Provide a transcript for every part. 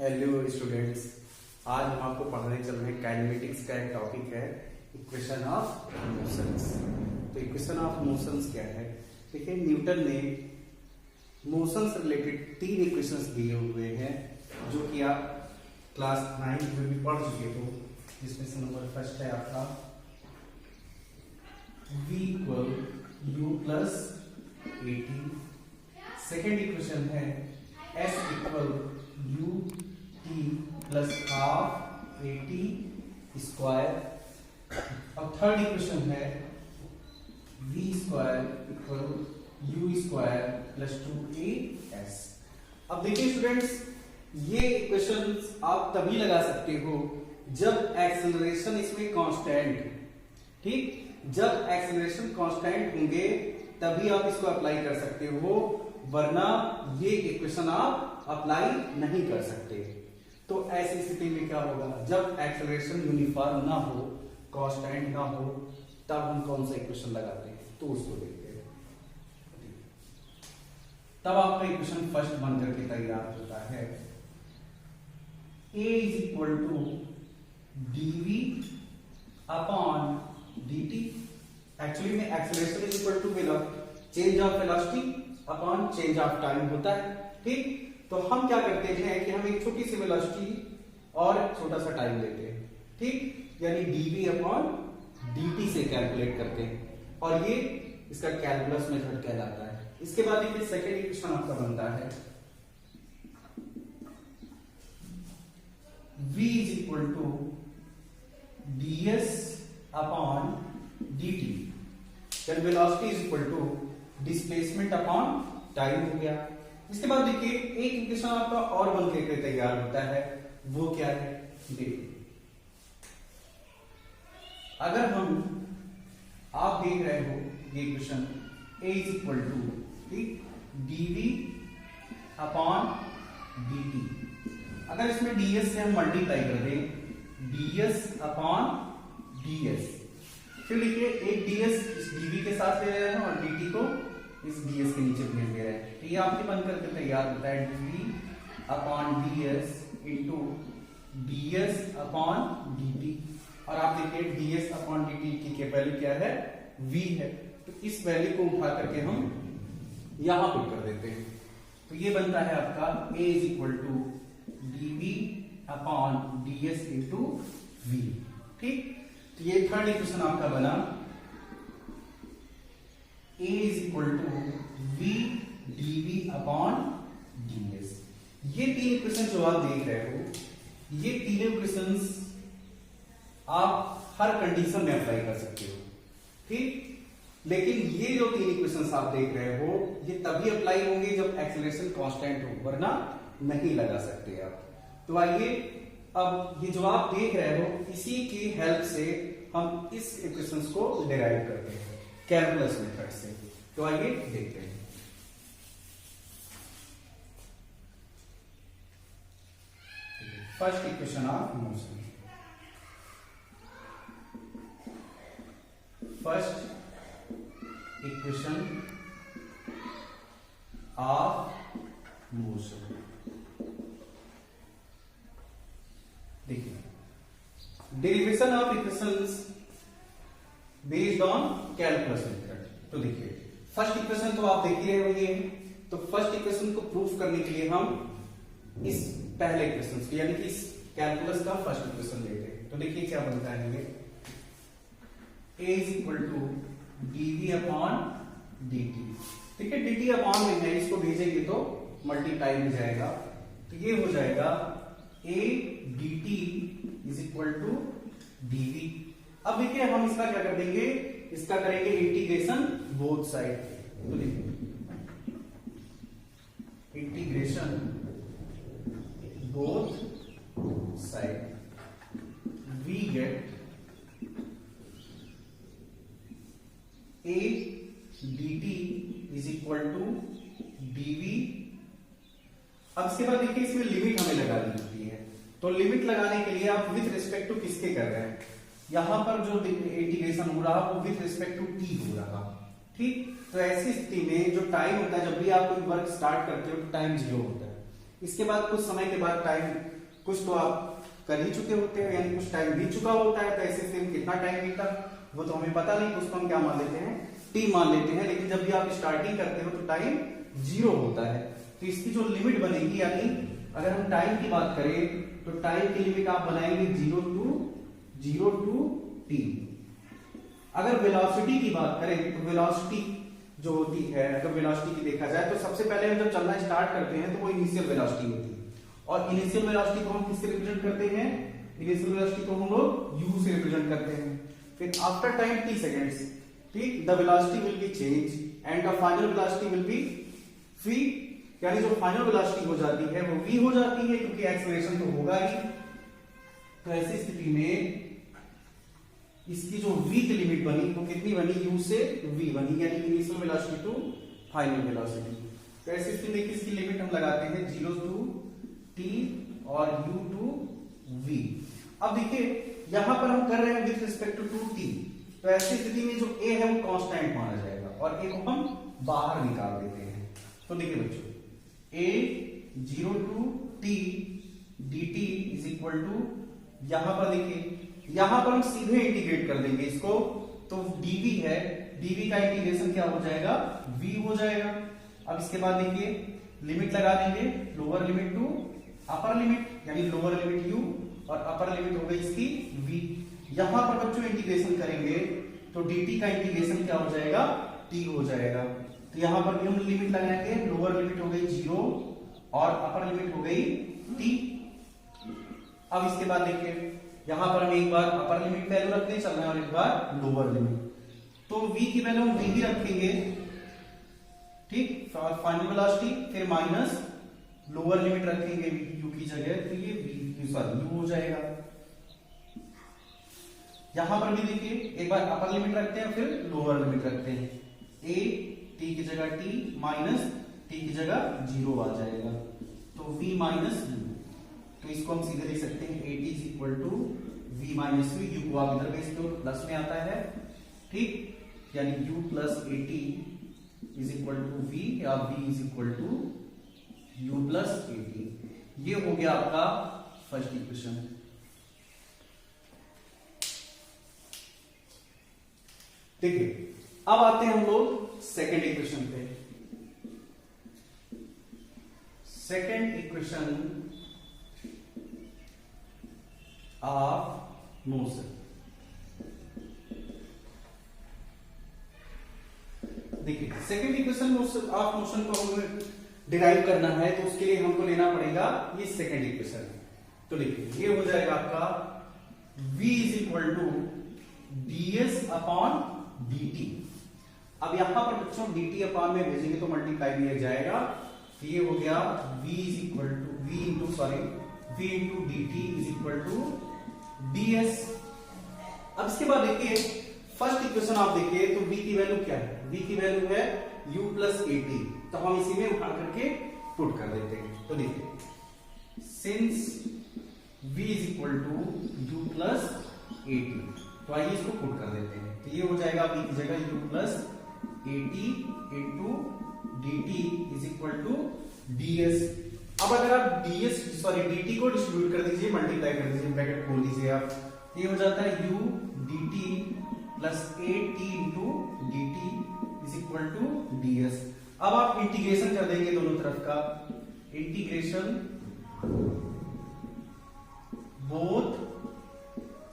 Hello students, आज हम आपको पढ़ाने चल रहे हैं काइनेमेटिक्स का एक टॉपिक है इक्वेशन ऑफ मोशंस। तो इक्वेशन ऑफ मोशंस क्या है? देखिए, न्यूटन ने मोशंस रिलेटेड 3 इक्वेशंस दिए हुए हैं जो कि आप क्लास 9 में भी पढ़ चुके हो, जिसमें से नंबर फर्स्ट है आपका v equal u plus 80। Second equation है s equal u t plus half 80 square. और थर्ड इक्वेशन है v square equal u square plus 2as। अब देखिए स्टूडेंट्स, ये इक्वेशंस आप तभी लगा सकते हो जब एक्सेलरेशन इसमें कांस्टेंट, ठीक, जब एक्सेलरेशन कांस्टेंट होंगे तभी आप इसको अप्लाई कर सकते हो, वरना ये इक्वेशन आप अप्लाई नहीं कर सकते। तो ऐसी स्थिति में क्या होगा? जब एक्सेलरेशन यूनिफॉर्म ना हो, कांस्टेंट ना हो, तब हम कौन सा इक्वेशन लगाते हैं, तो उसको देखते हैं। तब आपका इक्वेशन फर्स्ट बन करके तैयार होता है a is equal to dv upon dt। Actually में acceleration is equal to change of velocity upon change of time होता है, ठीक। तो हम क्या करते हैं कि हम एक छोटी सी वेलोसिटी और छोटा सा टाइम लेते हैं, ठीक, यानी dv अपॉन dt से कैलकुलेट करते हैं, और ये इसका कैलकुलस मेथड कहलाता है। इसके बाद देखिए सेकेंड इक्वेशन आपका बनता है v is equal to ds upon dt। Then velocity is equal to displacement upon time हो गया। इसके बाद देखिए एक इक्वेशन आपका और बन के तैयार होता है, वो क्या है? देखिए, अगर आप देख रहे हो ये equation a is equal to, ठीक, dv अपॉन dt। अगर इसमें ds से हम मल्टीप्लाई कर दें ds अपॉन ds, फिर देखिए एक ds इस dv के साथ ले रहे हैं और dt को इस ds के नीचे भेज दे रहे हैं, तो ये आपके बन करके तैयार होता है dv upon ds into ds upon dt। और आप देखिए ds अपॉन dt की वैल्यू क्या है? v है, तो इस वैल्यू को उठा करके हम यहां पुट कर देते हैं, तो ये बनता है आपका a is equal to dv upon ds into v, ठीक। तो ये थर्ड इक्वेशन आपका बना a is equal to v dv upon ds। ये 3 इक्वेशन जो आप देख रहे हो, ये तीनों इक्वेशंस आप हर कंडीशन में अप्लाई कर सकते हो, ठीक। लेकिन ये जो 3 इक्वेशंस आप देख रहे हो, ये तभी अप्लाई होंगे जब एक्सेलरेशन कांस्टेंट हो, वरना नहीं लगा सकते आप। तो आइए अब ये जो आप देख रहे हो, इसी की हेल्प से हम इस इक्वेशंस को डिराइव करते हैं कैलकुलस मेथड से। तो आइए देखते हैं। First equation of motion, first equation of motion. देखिए, derivation of equations based on calculus method. तो देखिए फर्स्ट इक्वेशन तो आप देख ही रहे होंगे, तो फर्स्ट इक्वेशन को प्रूफ करने के लिए हम इस पहले इक्वेशन को, यानी कि इस कैलकुलस का फर्स्ट इक्वेशन लेते हैं। तो देखिए क्या बनता है, a is equal to dv upon dt, ठीक है। dt अपॉन में है, इसको भेजेंगे तो मल्टीप्लाई में जाएगा, तो ये हो जाएगा a dt is equal to dv। अब देखिए हम इसका क्या कर देंगे, इसका करेंगे इंटीग्रेशन बोथ साइड। तो देखिए integration both side, we get a dt is equal to dv। अब इसके बाद देखिए इसमें लिमिट हमें लगानी होती है, तो लिमिट लगाने के लिए आप विथ रिस्पेक्ट टू किसके कर रहे हैं? यहां पर जो इंटीग्रेशन हो रहा वो विथ रिस्पेक्ट टू t हो रहा, ठीक। तो ऐसी स्थिति में जो टाइम होता है, जब भी आप कोई वर्क स्टार्ट करते हो तो टाइम 0 होता है, इसके बाद कुछ समय के बाद टाइम कुछ तो आप कर ही चुके होते हैं, यानी कुछ टाइम बीत चुका होता है, तो ऐसे स्थिति में कितना टाइम बीता वो तो हमें पता नहीं, उसको हम क्या मान लेते हैं, टी मान लेते हैं। लेकिन जब भी आप स्टार्टिंग करते हो तो टाइम 0 होता है, तो इसकी जो लिमिट बनेगी, यानी अगर हम टाइम की बात करें तो टाइम की लिमिट आप बनाएंगे 0 टू टी। अगर वेलोसिटी की बात करें तो वेलोसिटी जो होती है, अगर वेलोसिटी की देखा जाए तो सबसे पहले हम जब चलना स्टार्ट करते हैं तो वो इनिशियल वेलोसिटी होती है, और इनिशियल वेलोसिटी को हम किससे रिप्रेजेंट करते हैं, इनिशियल वेलोसिटी को हम लोग u से रिप्रेजेंट करते हैं। फिर आफ्टर टाइम t सेकेंड्स, ठीक, the velocity will be change and the final velocity will be v, यानी जो फाइनल वेलोसिटी हो जाती है वो v हो जाती है, क्योंकि एक्सेलरेशन तो होगा ही। तो ऐसी स्थिति में इसकी जो v की लिमिट बनी वो कितनी बनी, u से v बनी, यानी initial velocity to final velocity. तो ऐसी स्थिति में इसकी लिमिट हम लगाते हैं 0 टू t और u टू v। अब देखिए यहां पर हम कर रहे हैं विथ रिस्पेक्ट टू t, तो ऐसी स्थिति में जो a है वो कांस्टेंट माना जाएगा और a को हम बाहर निकाल देते हैं। तो देखिए बच्चों, a 0 to t dt is equal to, यहां पर देखिए यहां पर हम सीधे इंटीग्रेट कर देंगे इसको, तो dv है, dv का इंटीग्रेशन क्या हो जाएगा, v हो जाएगा। अब इसके बाद देखिए लिमिट लगा देंगे, lower limit to upper limit, यानी लोअर लिमिट u और अपर लिमिट हो गई इसकी v। यहां पर बच्चों इंटीग्रेशन करेंगे तो dt का इंटीग्रेशन क्या हो जाएगा, t हो जाएगा। तो यहां पर भी हम लिमिट लगाएंगे, लोअर लिमिट हो गई 0 और अपर लिमिट हो गई t। अब इसके बाद देखिए यहां पर हम एक बार अपर लिमिट वैल्यू रखते चल रहे हैं और एक बार लोअर लिमिट, तो v की वैल्यू हम v ही रखेंगे, ठीक, फाइनल वेलोसिटी, फिर माइनस लोअर लिमिट रखेंगे u की जगह, तो ये u हो जाएगा। यहां पर भी देखिए एक बार अपर लिमिट रखते हैं फिर लोअर लिमिट रखते हैं, a t की जगह t माइनस t की जगह 0 आ जाएगा, तो v माइनस u। तो इसको हम सीधे लिख सकते हैं at is equal to v minus u, u को आप इधर भेज दो प्लस में आता है, ठीक, यानी u plus at is equal to v या v is equal to u plus at। ये हो गया आपका फर्स्ट इक्वेशन। देखिए अब आते हैं हम लोग सेकेंड इक्वेशन पे। Second equation of motion. देखिए सेकेंड इक्वेशन ऑफ मोशन को हमें डिराइव करना है, तो उसके लिए हमको लेना पड़ेगा ये सेकेंड इक्वेशन। तो देखिए ये हो जाएगा आपका v is equal to ds upon dt। अब यहां पर बच्चों dt अपॉन में भेजेंगे तो मल्टीप्लाई भी जाएगा, तो ये हो गया v is equal to v into dt is equal to ds। अब इसके बाद देखिए फर्स्ट इक्वेशन आप देखिए तो v की वैल्यू क्या है, v की वैल्यू है u प्लस at, तो हम इसी में उठा करके पुट कर देते हैं। तो देखिए since v is equal to u plus at, तो आइए इसको पुट कर देते हैं, तो ये हो जाएगा v की जगह u plus at into dt is equal to ds। अब अगर आप dt को डिस्ट्रीब्यूट कर दीजिए, मल्टीप्लाई कर दीजिए, ब्रैकेट खोल दीजिए आप, ये हो जाता है u dt plus at into dt is equal to ds। अब आप इंटीग्रेशन कर देंगे दोनों तरफ का, integration both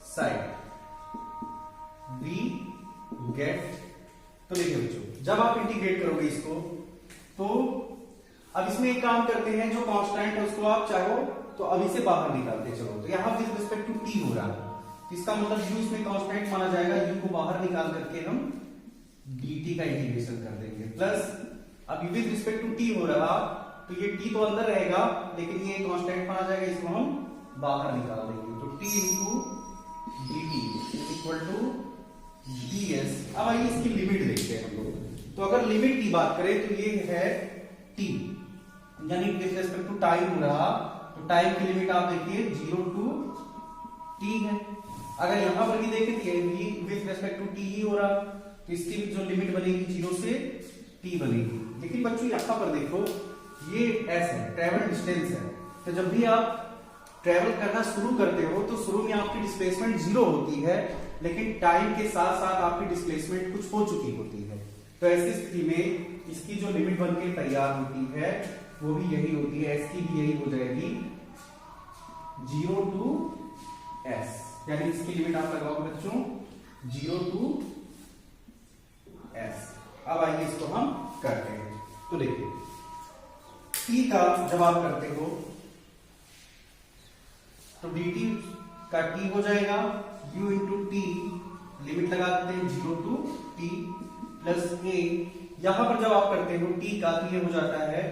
side we get। तो देखिए बच्चों जब आप इंटीग्रेट करोगे इसको, तो अब इसमें एक काम करते हैं, जो कांस्टेंट है उसको आप चाहो तो अभी से बाहर निकालते चलो, तो यहां विद रिस्पेक्ट टू t हो रहा है, तो इसका मतलब u इसमें कांस्टेंट माना जाएगा, u को बाहर निकाल करके हम dt का इंटीग्रेशन कर देंगे, प्लस अब विद रिस्पेक्ट टू t हो रहा, तो ये t तो अंदर रहेगा लेकिन ये कांस्टेंट माना जाएगा, इसको हम बाहर निकाल देंगे, तो t into dt is equal to ds। अब आइए इसकी लिमिट देखते हैं हम लोग, तो अगर लिमिट की बात करें तो ये है t, यानी विद रिस्पेक्ट टू टाइम हो रहा, तो टाइम की लिमिट आप देखिए 0 टू t है। अगर यहां पर भी देखें तो ये विद रिस्पेक्ट टू t ही हो रहा, तो इसकी जो लिमिट बनेगी 0 से t बनेगी। लेकिन बच्चों यहां पर देखो ये एस है, ट्रेवल डिस्टेंस है। तो जब भी आप ट्रेवल करना शुरू करते हो तो शुरू में आपकी डिस्प्लेसमेंट 0 होती है, लेकिन टाइम के साथ साथ आपकी डिस्प्लेसमेंट कुछ हो चुकी होती है। तो ऐसी स्थिति में इसकी जो लिमिट बन के तैयार होती है वो भी यही होती है, एस की भी यही हो जाएगी 0 to s, यानी इसकी लिमिट आप लगाओगे बच्चों 0 to s। अब आइए इसको हम करते हैं। तो देखिए t का जब आप करते हो तो dt का t हो जाएगा u इंटू टी, लिमिट लगा देते हैं 0 to t प्लस a। यहां पर जब आप करते हो t का तो ये हो जाता है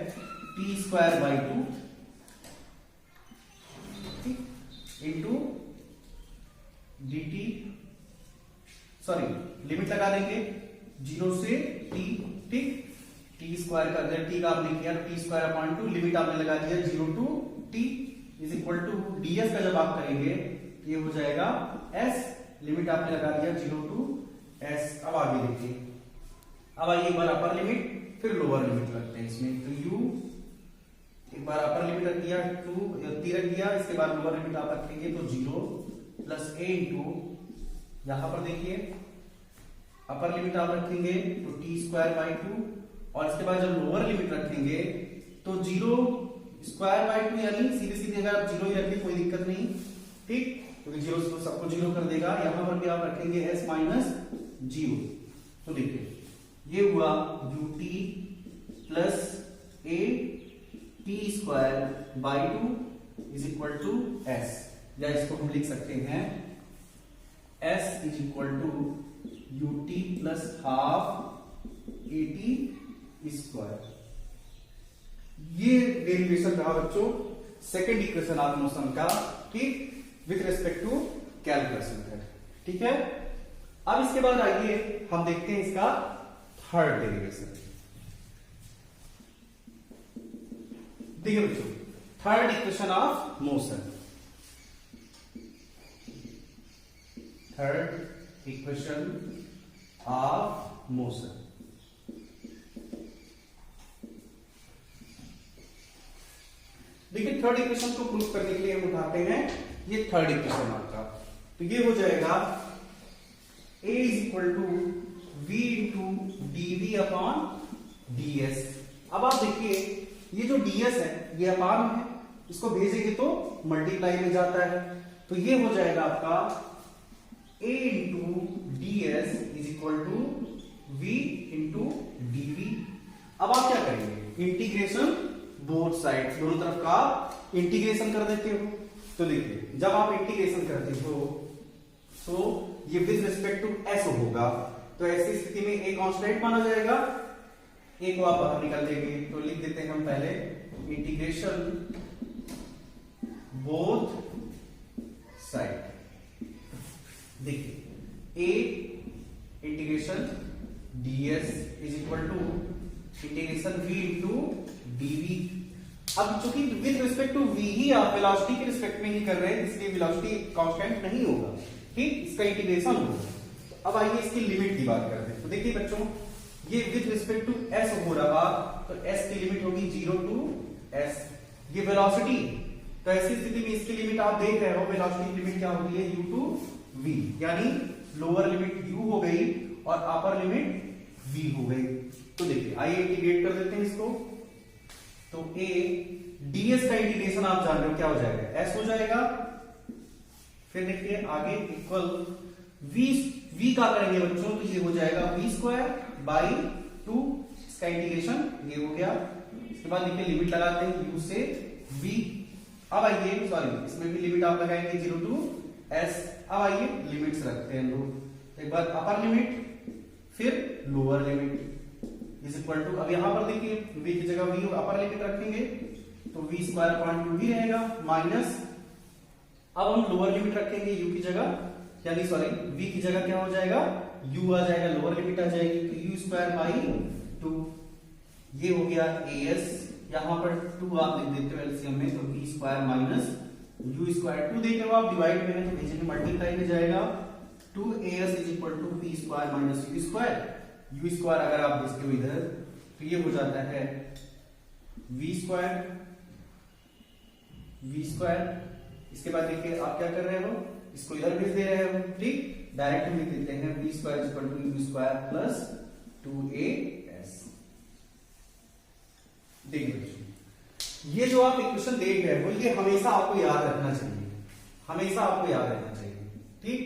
t square by 2 into dt, sorry limit लगा देंगे 0 से t, ठीक, t स्क्वायर का t का आपने किया तो t स्क्वायर अपॉन 2, लिमिट आपने लगा दिया 0 to t is equal to ds का जब आप करेंगे ये हो जाएगा s, लिमिट आपने लगा दिया 0 to s। अब आगे देखिए, अब आइए एक बार अपर लिमिट फिर लोअर लिमिट रखते हैं इसमें। तो u एक बार अपर लिमिट रख दिया 2 रख दिया, इसके बाद लोअर लिमिट आप रखेंगे तो 0 प्लस a इंटू, यहां पर देखिए अपर लिमिट आप रखेंगे तो t स्क्वायर बाई 2, और इसके बाद जब लोअर लिमिट रखेंगे तो 0 स्क्वायर बाई 2, यानी सीधे सीधे अगर आप 0 ही रखें कोई दिक्कत नहीं, ठीक, क्योंकि 0 सबको 0 कर देगा। यहां पर भी आप रखेंगे s माइनस 0। तो देखिए ये हुआ ut plus a t square by 2 is equal to s, या इसको हम लिख सकते हैं s is equal to ut plus half at square. ये डेरिवेशन रहा बच्चों सेकेंड इक्वेशन ऑफ मोशन का, ठीक, with respect to calculus method, ठीक है। अब इसके बाद आइए हम देखते हैं इसका थर्ड डेरिवेशन। देखिए बच्चों third equation of motion, third equation of motion. देखिए थर्ड इक्वेशन को प्रूव करने के लिए हम उठाते हैं ये थर्ड इक्वेशन आपका, तो ये हो जाएगा a is equal to v into dv upon ds। अब आप देखिए ये जो ds है ये अपान है, इसको भेजेंगे तो मल्टीप्लाई में जाता है, तो ये हो जाएगा आपका a into ds is equal to v into dv। अब आप क्या करेंगे, इंटीग्रेशन बोथ साइड, दोनों तरफ का इंटीग्रेशन कर देते हो। तो देखिए जब आप इंटीग्रेशन करते हो तो ये विद रिस्पेक्ट टू s होगा, तो ऐसी स्थिति में a कांस्टेंट माना जाएगा, a को आप बाहर निकाल देंगे तो लिख देते हैं हम पहले इंटीग्रेशन बोथ साइड। देखिए a integration ds is equal to integration v into dv। अब चूंकि विद रिस्पेक्ट टू v ही आप वेलोसिटी के रिस्पेक्ट में ही कर रहे हैं, इसलिए वेलोसिटी कांस्टेंट नहीं होगा, ठीक, इसका इंटीग्रेशन होगा। अब आइए इसकी लिमिट की बात करते हैं। तो देखिए बच्चों ये विद रिस्पेक्ट टू s हो रहा, तो s की लिमिट होगी 0 टू s, ये वेलोसिटी। तो ऐसी स्थिति में इसकी लिमिट आप देख रहे हो, वेलोसिटी की लिमिट क्या होती है u टू v, यानी लोअर लिमिट u हो गई और अपर लिमिट v हो गई। तो देखिए आइए इंटीग्रेट कर देते हैं इसको, तो a ds का इंटीग्रेशन आप जान रहे हो क्या हो जाएगा, s हो जाएगा। फिर देखिए आगे इक्वल v का करेंगे बच्चों तो ये हो जाएगा v स्क्वायर बाई 2, इसका इंटीग्रेशन ये हो गया। इसके बाद देखिए लिमिट लगाते हैं u से v। अब आइए सॉरी इसमें भी लिमिट आप लगाएंगे 0 टू s। अब आइए लिमिट्स रखते हैं लोग, एक बार अपर लिमिट फिर lower limit is equal to, अब यहां पर देखिए v की जगह v अपर लिमिट रखेंगे तो v स्क्वायर अपॉन 2 ही रहेगा, माइनस अब हम लोअर लिमिट रखेंगे u की जगह, यानी सॉरी v की जगह क्या हो जाएगा u आ जाएगा, लोअर लिमिट आ जाएगी तो u स्क्वायर बाई 2, ये हो गया as। यहां पर 2 आप लिख देते हो एलसीएम में, तो v square minus u square, 2 देख रहे हो आप डिवाइड में है तो भेजेंगे मल्टीप्लाई में जाएगा, 2as is equal to v square minus u square. u square अगर आप भेजते हो इधर तो ये हो जाता है वी स्क्वायर। इसके बाद देखिए आप क्या कर रहे हो, इसको इधर भेज दे रहे हो, ठीक। डायरेक्ट हम लिख देते हैं V square equal to U square plus 2as। देखिए ये जो आप इक्वेशन देख रहे हो ये हमेशा आपको याद रखना चाहिए, हमेशा आपको याद रखना चाहिए, ठीक।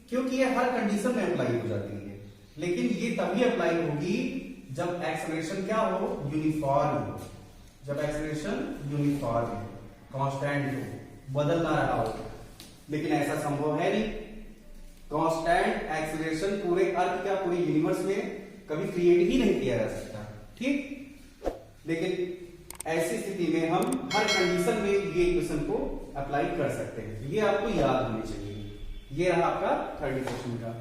क्योंकि ये हर कंडीशन में अप्लाई हो जाती है, लेकिन ये तभी अप्लाई होगी जब एक्सेलरेशन क्या हो, यूनिफॉर्म हो। जब एक्सेलरेशन यूनिफॉर्म हो, कांस्टेंट हो, बदल ना रहा हो। लेकिन ऐसा संभव है नहीं। कांस्टेंट एक्सेलरेशन पूरे अर्थ क्या पूरे यूनिवर्स में कभी क्रिएट ही नहीं किया जा सकता, ठीक। लेकिन ऐसी स्थिति में हम हर कंडीशन में ये इक्वेशन को अप्लाई कर सकते हैं। ये आपको याद होनी चाहिए। ये रहा आपका थर्ड इक्वेशन का।